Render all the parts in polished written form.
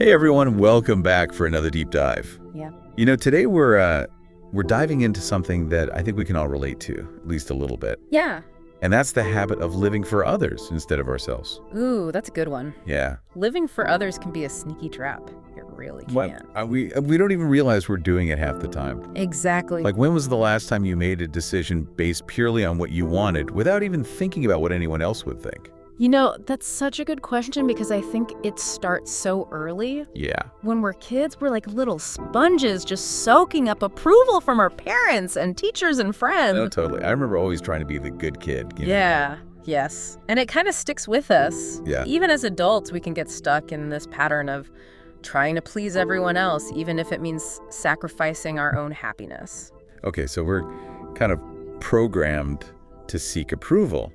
Hey everyone, welcome back for another deep dive. Yeah. Today we're diving into something that I think we can all relate to, at least a little bit. Yeah. And that's the habit of living for others instead of ourselves. Ooh, that's a good one. Yeah. Living for others can be a sneaky trap. It really can. We don't even realize we're doing it half the time. Exactly. Like, when was the last time you made a decision based purely on what you wanted without even thinking about what anyone else would think? That's such a good question because I think it starts so early. Yeah. When we're kids, we're like little sponges just soaking up approval from our parents and teachers and friends. No, totally. I remember always trying to be the good kid. Yeah. Yes. And it kind of sticks with us. Yeah. Even as adults, we can get stuck in this pattern of trying to please everyone else, even if it means sacrificing our own happiness. Okay, so we're kind of programmed to seek approval.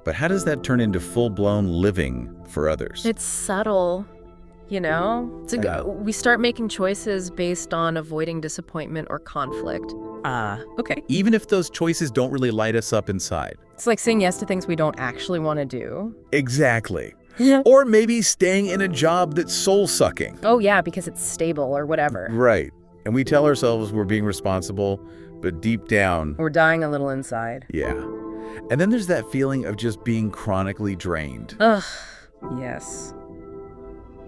But how does that turn into full-blown living for others? It's subtle, we start making choices based on avoiding disappointment or conflict. Okay. Even if those choices don't really light us up inside. It's like saying yes to things we don't actually want to do. Exactly. Yeah. Or maybe staying in a job that's soul-sucking. Oh, yeah, because it's stable or whatever. Right. And we tell ourselves we're being responsible, but deep down, We're dying a little inside. yeah. And then there's that feeling of just being chronically drained. Ugh, yes.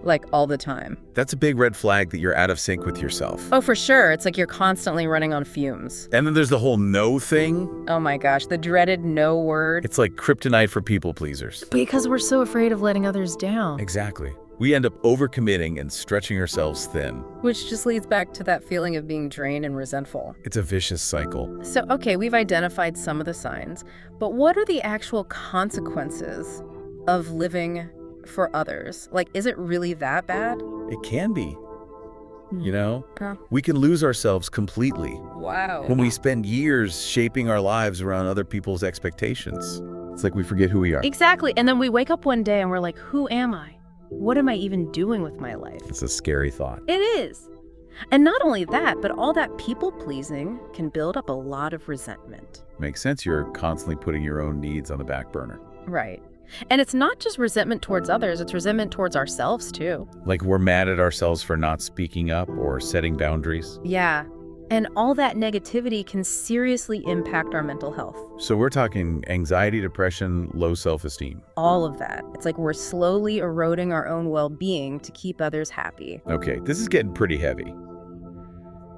Like all the time. That's a big red flag that you're out of sync with yourself. Oh, for sure. It's like you're constantly running on fumes. And then there's the whole no thing. Oh my gosh, the dreaded no word. It's like kryptonite for people pleasers. Because we're so afraid of letting others down. Exactly. We end up overcommitting and stretching ourselves thin. Which just leads back to that feeling of being drained and resentful. It's a vicious cycle. So, okay, we've identified some of the signs, but what are the actual consequences of living for others? Like, is it really that bad? It can be. Huh. We can lose ourselves completely Wow. when we spend years shaping our lives around other people's expectations. It's like we forget who we are. Exactly. And then we wake up one day and we're like, who am I? What am I even doing with my life? It's a scary thought. It is. And not only that, but all that people-pleasing can build up a lot of resentment. Makes sense. You're constantly putting your own needs on the back burner. Right. And it's not just resentment towards others, it's resentment towards ourselves, too. Like we're mad at ourselves for not speaking up or setting boundaries. Yeah. And all that negativity can seriously impact our mental health. So we're talking anxiety, depression, low self-esteem. All of that. It's like we're slowly eroding our own well-being to keep others happy. Okay, this is getting pretty heavy.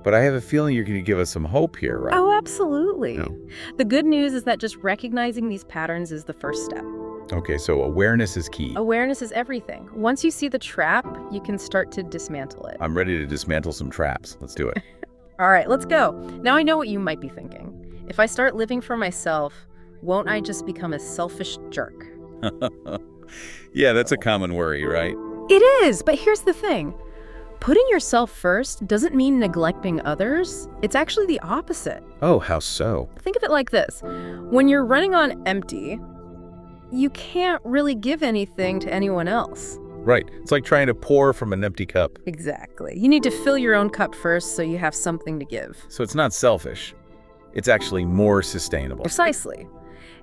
But I have a feeling you're going to give us some hope here, right? Oh, absolutely. No. The good news is that just recognizing these patterns is the first step. Okay, so awareness is key. Awareness is everything. Once you see the trap, you can start to dismantle it. I'm ready to dismantle some traps. Let's do it. All right, let's go. Now I know what you might be thinking. If I start living for myself, won't I just become a selfish jerk? Yeah, that's a common worry, right? It is, but here's the thing. Putting yourself first doesn't mean neglecting others. It's actually the opposite. Oh, how so? Think of it like this. When you're running on empty, you can't really give anything to anyone else. Right. It's like trying to pour from an empty cup. Exactly. You need to fill your own cup first so you have something to give. So it's not selfish. It's actually more sustainable. Precisely.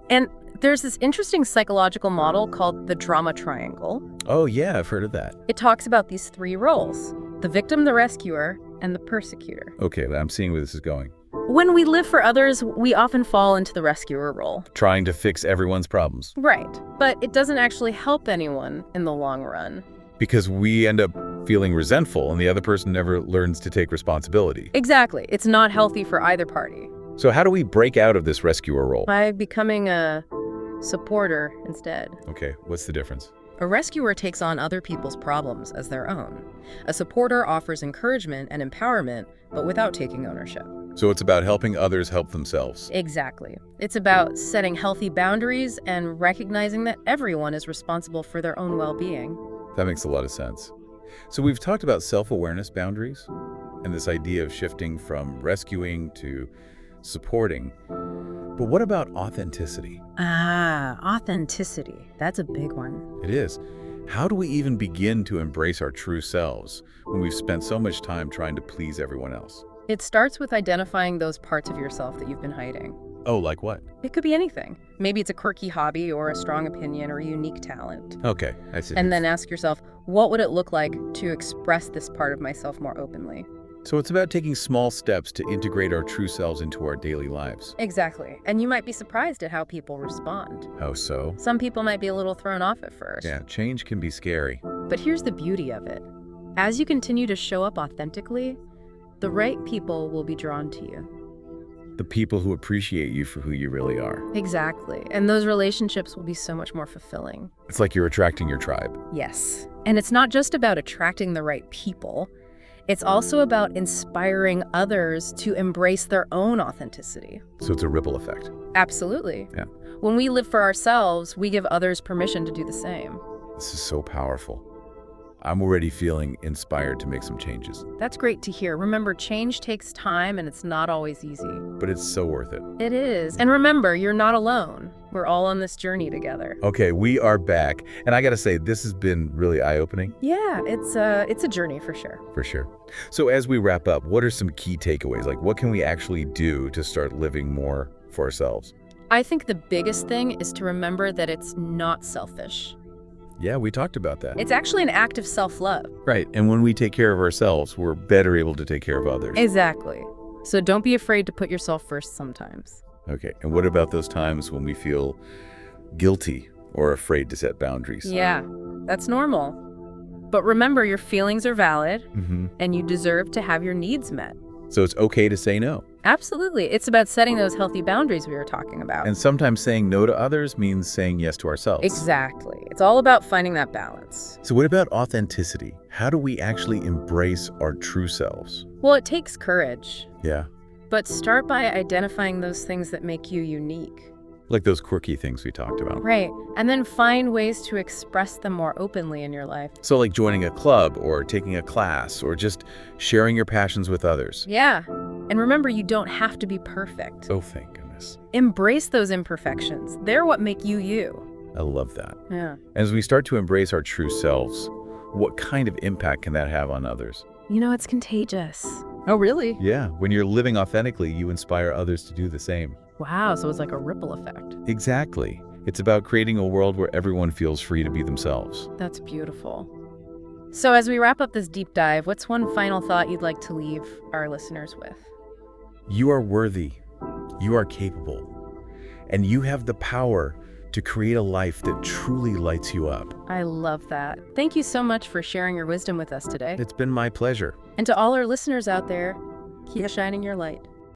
And there's this interesting psychological model called the drama triangle. Oh, yeah, I've heard of that. It talks about these three roles: the victim, the rescuer, and the persecutor. Okay, I'm seeing where this is going. When we live for others, we often fall into the rescuer role. Trying to fix everyone's problems. Right. But it doesn't actually help anyone in the long run. Because we end up feeling resentful and the other person never learns to take responsibility. Exactly. It's not healthy for either party. So how do we break out of this rescuer role? By becoming a supporter instead. Okay, what's the difference? A rescuer takes on other people's problems as their own. A supporter offers encouragement and empowerment, but without taking ownership. So it's about helping others help themselves. Exactly. It's about setting healthy boundaries and recognizing that everyone is responsible for their own well-being. That makes a lot of sense. So we've talked about self-awareness boundaries and this idea of shifting from rescuing to supporting. But what about authenticity? Authenticity. That's a big one. It is. How do we even begin to embrace our true selves when we've spent so much time trying to please everyone else? It starts with identifying those parts of yourself that you've been hiding. Oh, like what? It could be anything. Maybe it's a quirky hobby or a strong opinion or a unique talent. Okay, I see. And then ask yourself, What would it look like to express this part of myself more openly? So it's about taking small steps to integrate our true selves into our daily lives. Exactly. And you might be surprised at how people respond. How so? Some people might be a little thrown off at first. Yeah, change can be scary. But here's the beauty of it. As you continue to show up authentically, the right people will be drawn to you. The people who appreciate you for who you really are. Exactly. And those relationships will be so much more fulfilling. It's like you're attracting your tribe. Yes. And it's not just about attracting the right people. It's also about inspiring others to embrace their own authenticity. So it's a ripple effect. Absolutely. Yeah. When we live for ourselves, we give others permission to do the same. This is so powerful. I'm already feeling inspired to make some changes. That's great to hear. Remember, change takes time and it's not always easy. But it's so worth it. It is. And remember, you're not alone. We're all on this journey together. Okay, we are back. And I gotta say, this has been really eye-opening. Yeah, it's a journey for sure. For sure. So as we wrap up, what are some key takeaways? Like, what can we actually do to start living more for ourselves? I think the biggest thing is to remember that it's not selfish. Yeah, we talked about that. It's actually an act of self-love. Right, and when we take care of ourselves, we're better able to take care of others. Exactly. So don't be afraid to put yourself first sometimes. Okay, and what about those times when we feel guilty or afraid to set boundaries? Yeah, that's normal. But remember, your feelings are valid, Mm-hmm. and you deserve to have your needs met. So it's okay to say no. Absolutely. It's about setting those healthy boundaries we were talking about. And sometimes saying no to others means saying yes to ourselves. Exactly. It's all about finding that balance. So what about authenticity? How do we actually embrace our true selves? Well, it takes courage, Yeah, but start by identifying those things that make you unique. like those quirky things we talked about. Right. And then find ways to express them more openly in your life. So like joining a club or taking a class or just sharing your passions with others. Yeah. And remember, you don't have to be perfect. Oh, thank goodness. Embrace those imperfections. They're what make you you. I love that. Yeah. As we start to embrace our true selves, what kind of impact can that have on others? You know, it's contagious. Oh, really? Yeah, when you're living authentically, you inspire others to do the same. Wow. So it's like a ripple effect. Exactly. It's about creating a world where everyone feels free to be themselves. That's beautiful. So as we wrap up this deep dive, what's one final thought you'd like to leave our listeners with? You are worthy. You are capable. And you have the power to create a life that truly lights you up. I love that. Thank you so much for sharing your wisdom with us today. It's been my pleasure. And to all our listeners out there, keep shining your light.